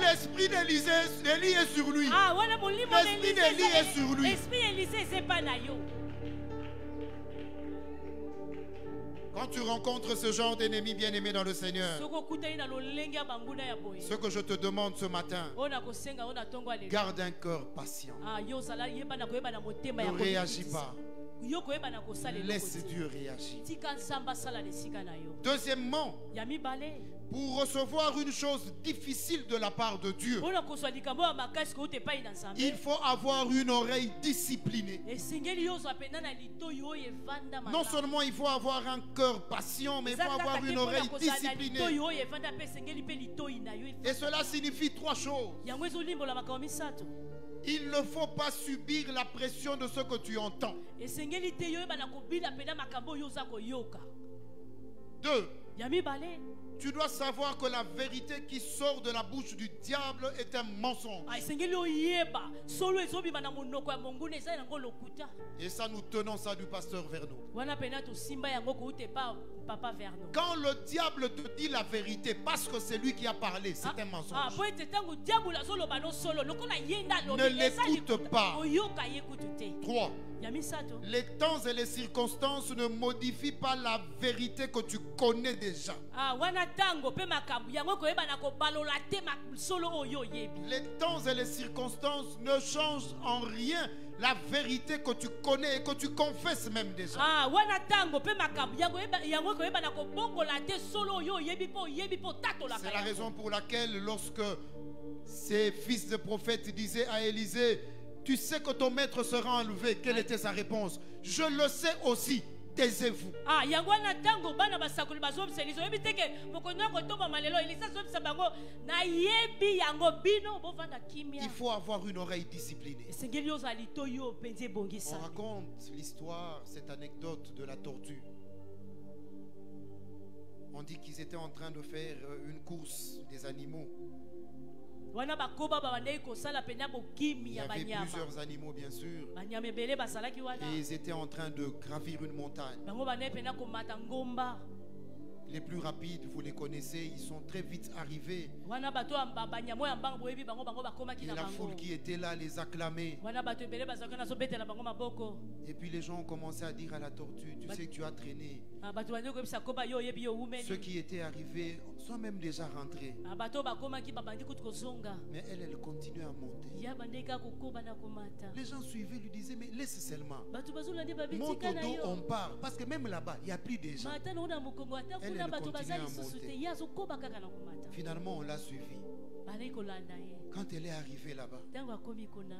l'esprit d'Élie est sur lui. Ah, wana molimo L'esprit d'Élie est sur lui. Esprit Élysée c'est pas na yo. Quand tu rencontres ce genre d'ennemi bien-aimé dans le Seigneur, Soko kutani na lolenge ya banguna ya boye. ce que je te demande ce matin, Ona kosenga ona tongo ale. garde un cœur patient. Ah, yo sala yeba na koyeba na motema ya Ne réagis pas. yo koyebana kosala eloko Laisse te. Dieu réagir. Tika nzambe asala na esika na yo. Deuxièmement, Ya mibale pour recevoir une chose difficile de la part de Dieu, mpona kozwa likambo ya makasi kouta epai na nzambe il faut avoir une oreille disciplinée. esengeli yo ozwa mpenza na litoyi oyo evanda Non seulement il faut avoir un cœur patient, mais il faut avoir une oreille disciplinée. litoyi oyo evanda mpe esengeli mpe litoyi na yo Et cela signifie trois choses. yango ezolimbola makambo misato. Il ne faut pas subir la pression de ce que tu entends. esengeli te yo oyebana kobila mpenza makambo oyo oza koyoka. 2. Ya mibale Tu dois savoir que la vérité qui sort de la bouche du diable est un mensonge. esengeli oyeba solo ezobima na monoko ya monguna eza yango lokuta. Et ça, nous tenons ça du pasteur Verno. wana mpenza tosimba yango kouta epa papa Verno. Quand le diable te dit la vérité, parce que c'est lui qui a parlé, c'est un mensonge. po ete ntango diabolo azoloba no solo lokola ye nde alobi, Ne eza l'écoute likuta. pas. oyoka ye kutu te. 3. Ya misato Les temps et les circonstances ne modifient pas la vérité que tu connais déjà. wana ntango mpe makambo yango koyebana kobalola te solo oyo oyebi. Les temps et les circonstances ne changent en rien la vérité que tu connais et que tu confesses même déjà. wana ntango mpe makambo yango koyebana kobongola te solo oyo oyebi mpo tatolaka C'est la yango. raison pour laquelle lorsque ces fils de prophètes disaient à Élisée, tu sais que ton maître sera enlevé, quelle était sa réponse? Je le sais aussi, taisez-vous. yango wana ntango bana basakoli bazobisa Elisa oyebi teke mokonzi na kotombama lelo Elisa azobisa bango nayebi yango bino bovanda kimia. Il faut avoir une oreille disciplinée. esengeli ozala litoyi oyo mpenza On ebongisa. raconte l'histoire, cette anecdote de la tortue. On dit qu'ils étaient en train de faire une course des animaux. wana bakoba babandeki kosala mpenza bokimi Il y ya avait banyama. plusieurs animaux, bien sûr. banyama ebele basalaki wana Et ils étaient en train de gravir une montagne. bango bandeki mpenza komata ngomba. Les plus rapides, vous les connaissez, ils sont très vite arrivés. wana bato banyama oyo ya mbango boyebi bango bakomaki Et na la bango. foule qui était là les acclamait. wana bato ebele bazalaki nazobetela bango maboko. Et puis les gens ont commencé à dire à la tortue, tu sais que tu as traîné. bato bandeki koyebisa koba yo oyebi yo Ceux umeli. qui étaient arrivés sont même déjà rentrés. bato bakomaki babandi kutu kozonga. Mais elle continue à monter. ya bandeki kaka kokoba na komata. Les gens suivaient, lui disaient, mais laisse seulement. bato bazolandi Monte babitika au na dos, on yo. part. Parce que même là-bas, il n'y a plus de gens. mata nango na mokongo ata Elle kuna bato baza continue à lisusu monter. te ye azokoba kaka na komata. Finalement, on l'a suivi. baleki kolanda ye. Quand elle est arrivée là-bas, ntango akomi kuna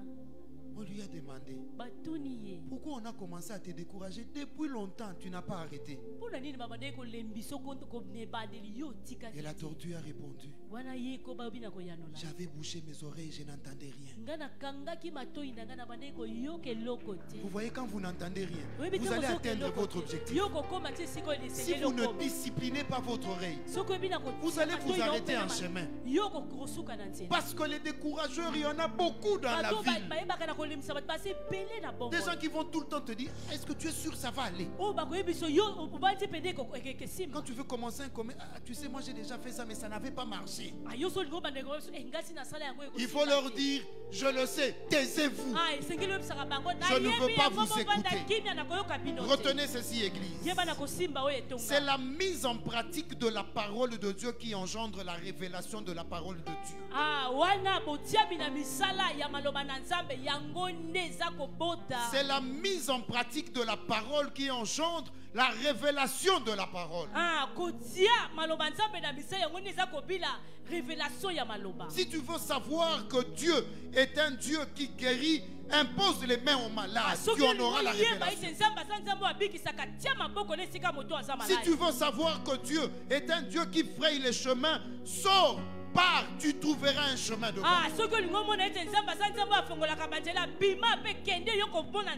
on lui a demandé, batuni ye pourquoi on a commencé à te décourager? Depuis longtemps, tu n'as pas arrêté. mpona nini babandeki kolembisa konebandeli yo otikaki Et la te? tortue a répondu, wana ye koba obi na koyanola. j'avais bouché mes oreilles, je n'entendais rien. nga nakangaki matoi na nga na bandeki koyoka eloko te. Vous voyez, quand vous n'entendez rien, Oyebi te vous allez kozoka atteindre eloko votre te. objectif. yo kokoma te sikoyo Si lisengeli vous ne okoma. disciplinez pas votre oreille, soki oyebi na vous allez vous arrêter en chemin. yo kosuka na nzela. Parce que les décourageurs, il y en a beaucoup dans la bato ville. bayebaka na kolemisa bato basi ebele na bongo. Des gens qui vont tout le temps te dire, est-ce que tu es sûr que ça va aller? oyo bakoyebiso yo obandi pende kesimba. Quand tu veux commencer un commerce, tu sais, moi j'ai déjà fait ça, mais ça n'avait pas marché. yo so olingi obanda koyebiso ngasi nasala yango Il faut leur dire, je le sais, taisez-vous. esengeli oyebisaka bango Je ne veux pas vous bovanda écouter. kimia na koyoka bino te. Retenez ceci, Église. yeba na kosimba oyo C'est etonga. la mise en pratique de la parole de Dieu qui engendre la révélation de la parole de Dieu. wana botiami na misala ya maloba na nzambe yango nde eza kobota. C'est la mise en pratique de la parole qui engendre la révélation de la parole. kotia maloba nzambe na misala yango nde eza kobila révélation ya maloba. Si tu veux savoir que Dieu est un Dieu qui guérit, impose les mains aux malades, tu en auras la révélation. Si tu veux savoir que Dieu est un Dieu qui fraye les chemins, sors, pars, tu trouveras un chemin devant.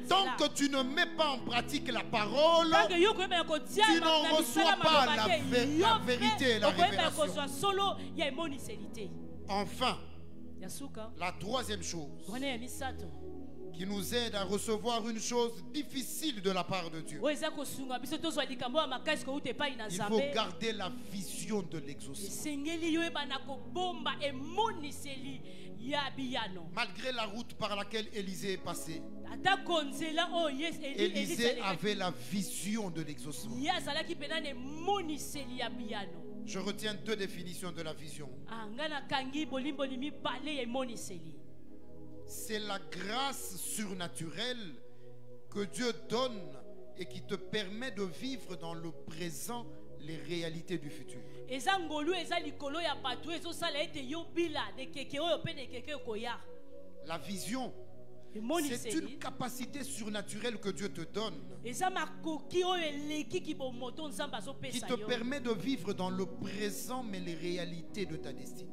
Tant que tu ne mets pas en pratique la parole, tu n'en reçois pas la vérité et la révélation. Enfin, la troisième chose qui nous aide à recevoir une chose difficile de la part de Dieu. Il faut garder la vision de l'exaucement. Malgré la route par laquelle Élisée est passé, Élisée avait la vision de l'exaucement. Je retiens deux définitions de la vision. C'est la grâce surnaturelle que Dieu donne et qui te permet de vivre dans le présent les réalités du futur. La vision, c'est une capacité surnaturelle que Dieu te donne qui te permet de vivre dans le présent mais les réalités de ta destinée.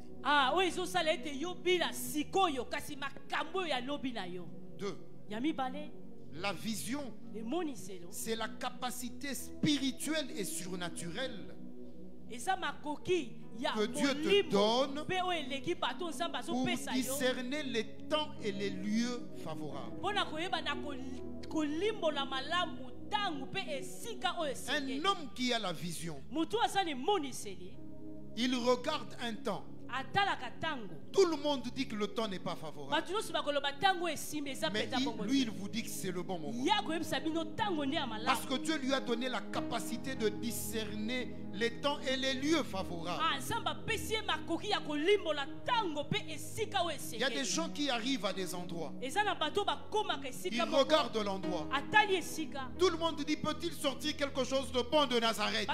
2. La vision, c'est la capacité spirituelle et surnaturelle que Dieu te donne pour discerner les temps et les lieux favorables. Un homme qui a la vision, il regarde un temps. Tout le monde dit que le temps n'est pas favorable. Mais lui, il vous dit que c'est le bon moment. Parce que Dieu lui a donné la capacité de discerner les temps et les lieux favorables. Il y a des gens qui arrivent à des endroits. Ils regardent l'endroit. Tout le monde dit, peut-il sortir quelque chose de bon de Nazareth?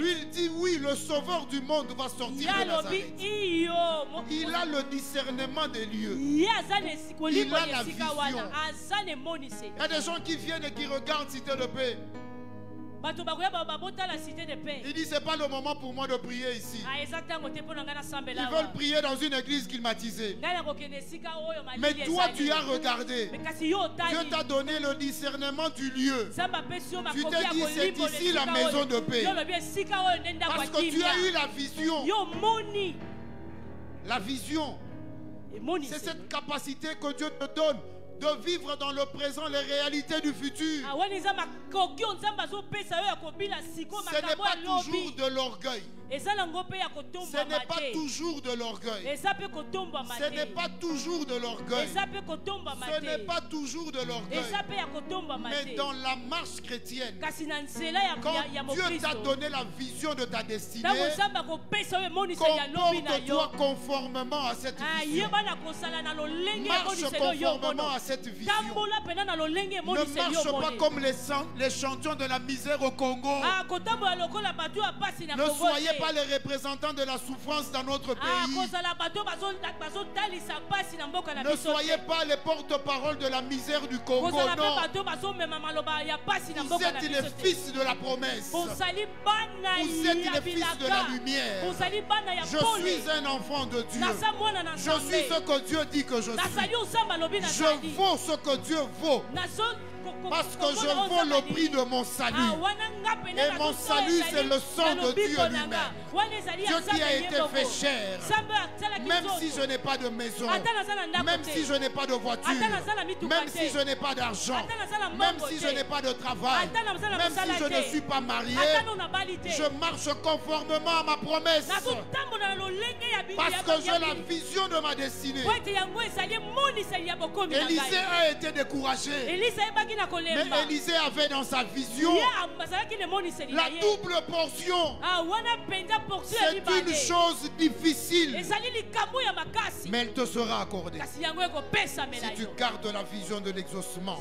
Lui, il dit, oui, le sauveur du monde va sortir de Nazareth. Il a le discernement des lieux. Il a la vision. Il y a des gens qui viennent et qui regardent Cité de Paix. Il dit, c'est pas le moment pour moi de prier ici. Ils veulent prier dans une église climatisée. Mais toi, tu as regardé. Dieu t'a donné le discernement du lieu. Tu t'es dit, c'est ici la maison de paix. Parce que tu as eu la vision. La vision, c'est cette capacité que Dieu te donne de vivre dans le présent les réalités du futur. Ce n'est pas toujours de l'orgueil. Ce n'est pas toujours de l'orgueil. Ce n'est pas toujours de l'orgueil. Ce n'est pas toujours de l'orgueil. Mais dans la marche chrétienne, quand Dieu t'a donné la vision de ta destinée, comporte-toi conformément à cette vision. Marche conformément à cette vision. Ne marche pas comme les champions de la misère au Congo. Ne soyez pas les représentants de la souffrance dans notre pays. Ne soyez pas les porte-parole de la misère du Congo. Non. Vous êtes les fils de la promesse. Vous êtes les fils de la lumière. Je suis un enfant de Dieu. Je suis ce que Dieu dit que je suis. Je vaux ce que Dieu vaut. Parce que je vaux le prix de mon salut. Et mon salut, c'est le sang de Dieu lui-même. Dieu qui a été fait chair. Même si je n'ai pas de maison, même si je n'ai pas de voiture, même si je n'ai pas d'argent, même si je n'ai pas de travail, même si je ne suis pas marié, je marche conformément à ma promesse. Parce que j'ai la vision de ma destinée. Élisée a été découragé. Mais Élisée avait dans sa vision la double portion. C'est une chose difficile, mais elle te sera accordée si tu gardes la vision de l'exaucement.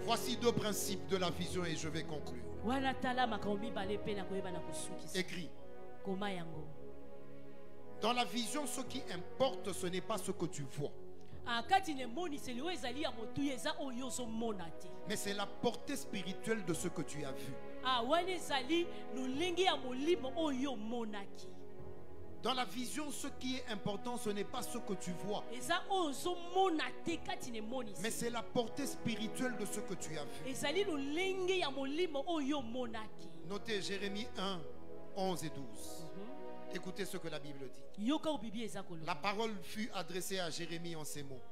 Voici 2 principes de la vision et je vais conclure. Écrit. Dans la vision, ce qui importe, ce n'est pas ce que tu vois, mais c'est la portée spirituelle de ce que tu as vu. Dans la vision, ce qui est important, ce n'est pas ce que tu vois, mais c'est la portée spirituelle de ce que tu as vu. Notez Jérémie 1, 11 et 12. Écoutez ce que la Bible dit. La parole fut adressée à Jérémie en ces mots.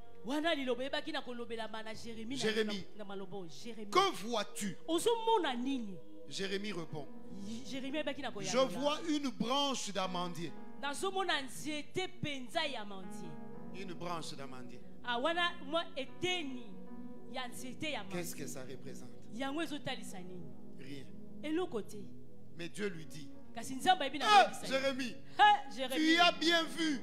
Jérémie, que vois-tu? Jérémie répond, je vois une branche d'amandier. Une branche d'amandier. Qu'est-ce que ça représente? Rien. Mais Dieu lui dit, Jérémie, tu as bien vu.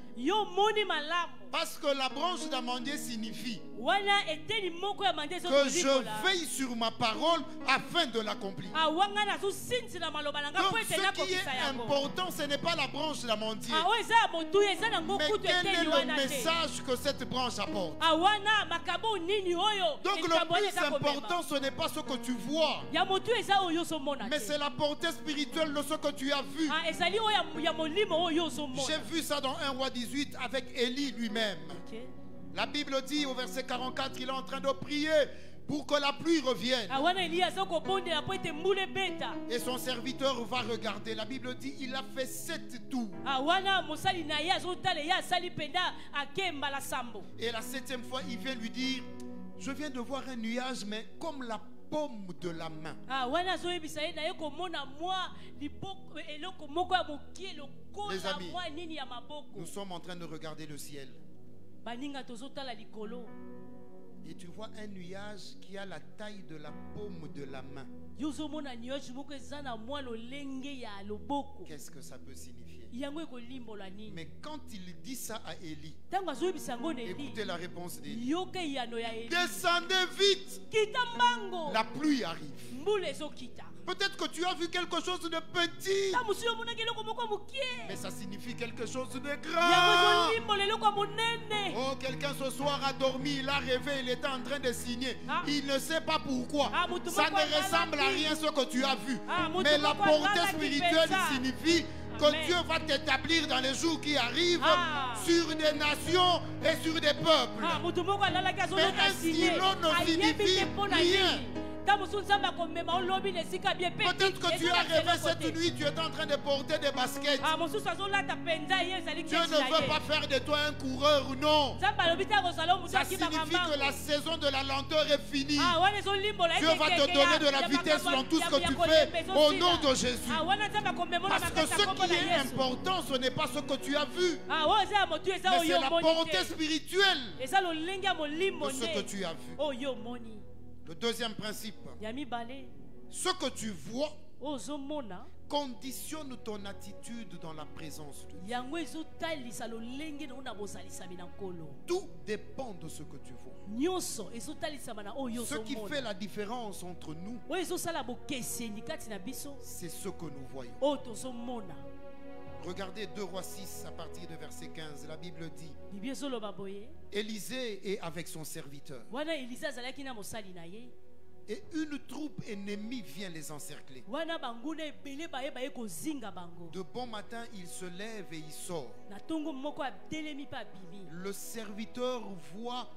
Parce que la branche d'amandier signifie wana eteni moko ya mande zo que je veille sur ma parole afin de l'accomplir. awanga na zo sinzi na maloba na nga Donc po ete ce na qui kokisa est yango important, ce n'est pas la branche d'amandier, awo eza ya motu eza na ngo mais kutu quel est eteni le wana te message que cette branche apporte. awana makambo nini oyo Donc le likambo wana plus eza komema. important, ce n'est pas ce que tu vois, ya motu eza oyo ozomona mais te c'est la portée spirituelle de ce que tu as vu. ezali oyo ya molimo oyo ozomona J'ai vu ça dans 1 roi 18 avec Élie lui-même. Ok. La Bible dit au verset 44, il est en train de prier pour que la pluie revienne. awana eliya aza kobondela po ete mbula ebeta Et son serviteur va regarder. La Bible dit il a fait 7 tours. awana mosali na ye azotala ye asali mpenza akembala sambo Et la 7e fois, il vient lui dire, je viens de voir un nuage, mais comme la paume de la main. wana azoyebisa ye na ye komona mwa eloko moko ya mokie Les lokola amis, mwa nini ya maboko nous sommes en train de regarder le ciel. baninga tozotala likolo Et tu vois un nuage qui a la taille de la paume de la main. yo ozomona nuage moko eza na mwa lolenge ya loboko Qu'est-ce que ça peut signifier? yango ekolimbola nini Mais quand il dit ça à Élie, ntango azoyebisa yango na eli écoutez la réponse d'Élie. yoka eyano ya eli Descendez vite, kita mbango la pluie arrive. mbula ezokita Peut-être que tu as vu quelque chose de petit, ta mosusu omonaki eloko moko ya mokie mais ça signifie quelque chose de yango grand. ezolimbola eloko ya monene Oh, quelqu'un ce soir a dormi, il a rêvé, il était en train de signer. Ah. Il ne sait pas pourquoi. Ah, mutu Ça moko ne alala ressemble à ki. rien ce que tu as vu. Ah, mutu Mais la moko portée alala ki spirituelle pensa. signifie que Amen. Dieu va t'établir dans les jours qui arrivent Ah. sur des nations et sur des peuples. motu moko alalaki Mais azolota un sine stylo ne ayebi signifie te mpo na rien. nini ntango mosusu nzambe akomema olobi na esika bien pe Peut-être que tu as rêvé cette nuit, tu es en train de porter des baskets. mosusu azolata mpenza ye ezali Dieu keti ne na veut ye pas faire de toi un coureur, non. nzambe alobi te akozala o motu Ça akibaka signifie que la mbango saison de la lenteur est finie. wana ezolimbola Dieu va te donner de la vitesse dans tout ce que tu fais au nom de Jésus. wana nzambe akomema na Parce que makasi ya ce kombo qui na est yesu important, ce n'est pas ce que tu as vu, oyo eza ya motu eza mais oyo c'est la omoni portée te spirituelle eza lolenge ya molimbo de ce que nde tu as vu. oyo omoni Le deuxième principe, ya mibale ce que tu vois oyo ozomona conditionne ton attitude dans la présence de Dieu. yango ezotalisa lolenge nango na bozalisami na nkolo Tout dépend de ce que tu vois. nyonso ezotalisama na oyo Ce qui fait ozomona la différence entre nous, oyo ezosala bokeseni kati na biso c'est ce que nous voyons. oyo tozomona Regardez 2 Rois 6 à partir de verset 15. La Bible dit, bibi ezoloba boye Élisée est avec son serviteur. wana eliza azalaki na mosali na ye Et une troupe ennemie vient les encercler. wana banguna ebele bayeba ye kozinga bango De bon matin, il se lève et il sort. na ntongo moko atelemi mpe abimi Le serviteur voit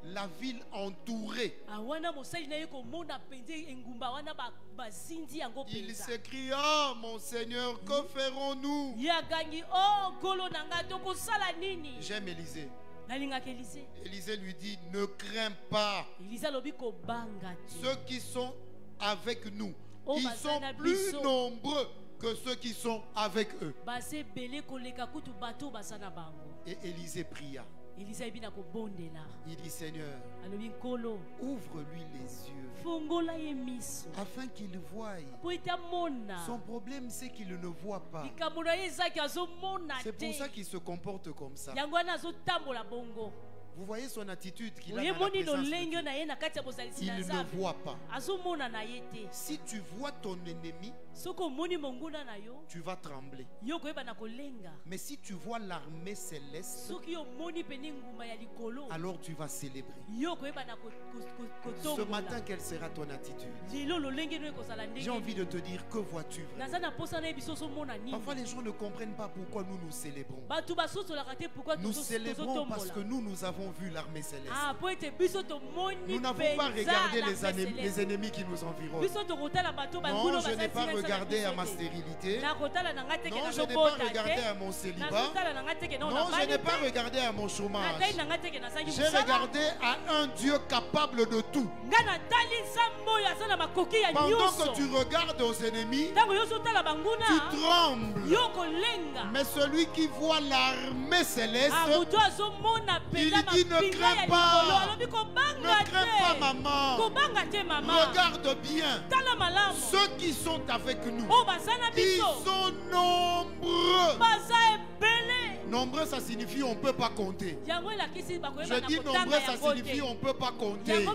la ville entourée. wana mosali na ye komona mpenza engumba wana bazindi yango Il mpenza s'écrie, ah mon Seigneur, que ferons-nous? ye agangi o nkolo na ngai tokosala nini J'aime Élisée. nalingaka elize Élisée lui dit, ne crains pas. elize alobi kobanga te Ceux qui sont avec nous, Oh, ils sont bazana plus biso. nombreux que ceux qui sont avec eux. baza ebele koleka kutu bato oyo baza na bango Et Élisée pria. elize ayebi na kobondela Il dit, Seigneur, alobi nkolo ouvre-lui les yeux fungola ye miso afin qu'il voie. po ete amona Son problème, c'est qu'il ne voit pas. likambo na ye ezaki azomona C'est pour ça te qu'il se comporte comme ça. yango wana azotambola bongo Vous voyez son attitude qu'il a oye dans la moni présence de lolenge Dieu. na ye na kati ya bozalisi na Il ne nzambe voit pas. azomona na ye te Si tu vois ton ennemi, soki omoni monguna na yo tu vas trembler. yo koyeba na kolenga Mais si tu vois l'armée céleste, soki omoni pene nguma ya likolo alors tu vas célébrer. yo koyeba na Ce matin, kotombola quelle sera ton attitude? lelo lolenge no ekozala J'ai envie ndenge de te dire, que vois-tu vraiment? naza na mposa na ye biso ozomona nini Parfois, les gens ne comprennent pas pourquoi nous nous célébrons. bato basosolaka te pourkui Nous célébrons parce que tozotombola nous avons vu l'armée céleste. po ete biso tomoni Nous n'avons pas regardé les ennemis qui nous environnent. biso tokotala bato Non, je n'ai pas regardé à ma stérilité. nakotala na nga teke Non, je n'ai pas nazobota regardé te à mon célibat. nazotala na nga teke Non, je n'ai pas regardé à mon chômage. natai na nga teke nazangi J'ai mosala regardé à un Dieu capable de tout. nga natali nzambe oyo aza na makoki ya Pendant nyonso que tu regardes aux ennemis, ntango yo ozotala banguna tu trembles. yo kolenga Mais celui qui voit l'armée céleste, moto azomona mpenza il dit, ne mapinga crains ya pas. likolo alobi kobanga ne crains pas, te maman. kobanga te mama Regarde bien. tala malamu Ceux qui sont avec nous, oyo baza na ils biso sont nombreux. baza ebele Nombreux, ça signifie on ne peut pas compter. Je dis nombreux, ça signifie on ne peut pas compter.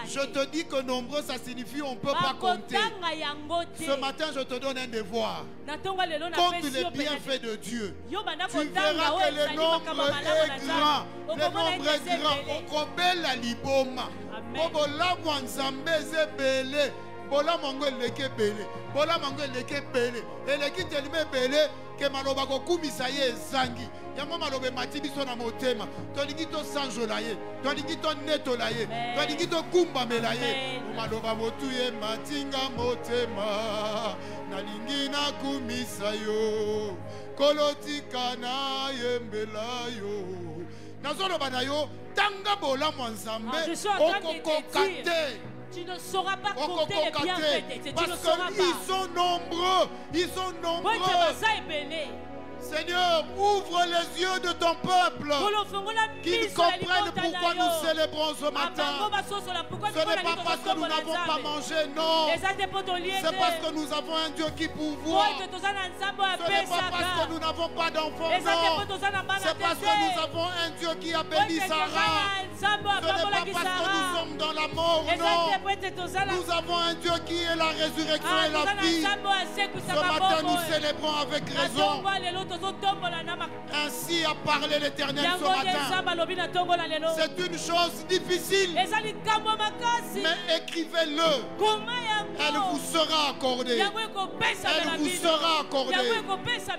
Je te dis que nombreux, ça signifie on ne peut pas compter. Ce matin, je te donne un devoir. Compte les bienfaits de Dieu. Tu verras que le nombre est grand. Le nombre est grand. Okobela liboma. Obola wanzambe zebele. Bola mango leke bele. Bola mango leke bele. Eleki telime bele. Que maloba ko kumisa ye zangi. Yango malobe mati biso na motema. Tolingi to sanjola ye. Tolingi to netola ye. Tolingi to kumba mela ye. Maloba motu ye matinga motema. Nalingi na kumisa yo. Kolotika na yembela yo. Nazolo bana yo tanga bola mwanzambe okokokate. Tu ne sauras pas compter les bienfaits. Parce qu'ils sont nombreux. Ils sont nombreux. Seigneur, ouvre les yeux de ton peuple, qu'ils comprennent pourquoi nous célébrons ce matin. Ce n'est pas parce que nous n'avons pas mangé, non. C'est parce que nous avons un Dieu qui pourvoit. Ce n'est pas parce que nous n'avons pas d'enfants, non. C'est parce que nous avons un Dieu qui a béni Sarah. Ce n'est pas parce que nous sommes dans la mort, non. Nous avons un Dieu qui est la résurrection et la vie. Ce matin, nous célébrons avec raison. Ainsi a parlé l'Éternel ce matin. C'est une chose difficile, mais écrivez-le. Elle vous sera accordée. Elle vous sera accordée.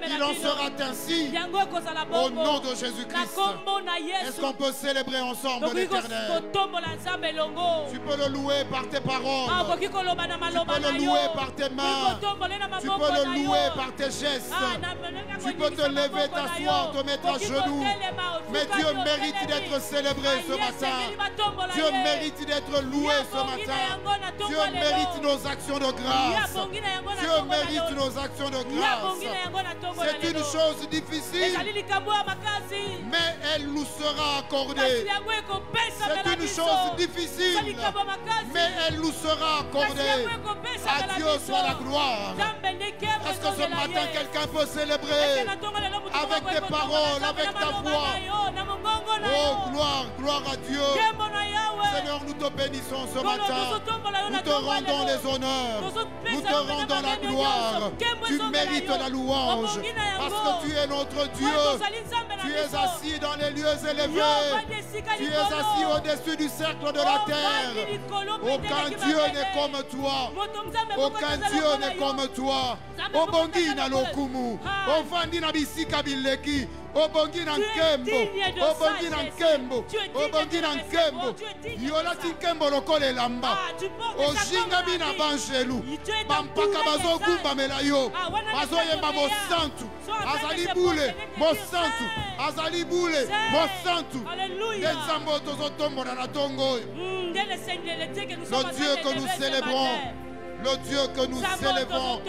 Il en sera ainsi au nom de Jésus-Christ. Est-ce qu'on peut célébrer ensemble l'Éternel? Tu peux le louer par tes paroles. Tu peux le louer par tes mains. Tu peux le louer par tes gestes. Tu peux te lever, t'asseoir, te mettre à genoux. Mais Dieu mérite d'être célébré ce matin. Dieu mérite d'être loué ce matin. Dieu mérite nos actions de grâce. Dieu mérite nos actions de grâce. C'est une chose difficile, mais elle nous sera accordée. C'est une chose difficile, mais elle nous sera accordée. À Dieu soit la gloire. Est-ce que ce matin quelqu'un peut célébrer avec tes paroles, avec ta voix? Oh, gloire, gloire à Dieu. Seigneur, nous te bénissons ce matin. Nous te rendons les honneurs. Nous te rendons la gloire. Tu mérites la louange parce que tu es notre Dieu. Tu es assis dans les lieux élevés. Tu es assis au-dessus du cercle de la terre. Aucun Dieu n'est comme toi. Aucun Dieu n'est comme toi. Obongi na lokumu. Ovandi na bisika bileki. Obongi na nkembo. Obongi na nkembo. Obongi na nkembo. Yolati nkembo lokole lamba. Ojinga bina banjelu. Bampaka bazo kumba melayo. Bazo yemba mosantu. Azali boule. Mosantu. Azali boule. Mosantu. Nzambo tozo tombo na tongo. Le Dieu que nous célébrons. Le Dieu que nous célébrons,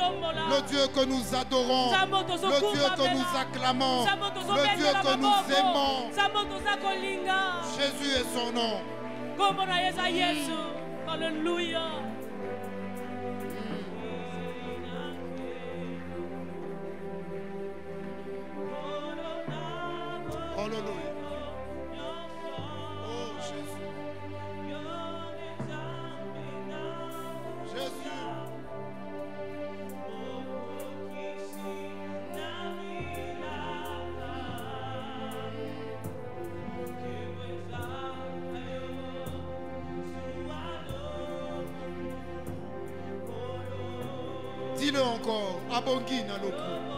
le Dieu que nous adorons, le Dieu que nous acclamons, le Dieu que nous aimons. Jésus est son nom. Alléluia. Alléluia. Oh Jésus. Jésus. Dis-le encore, Abongi na loku.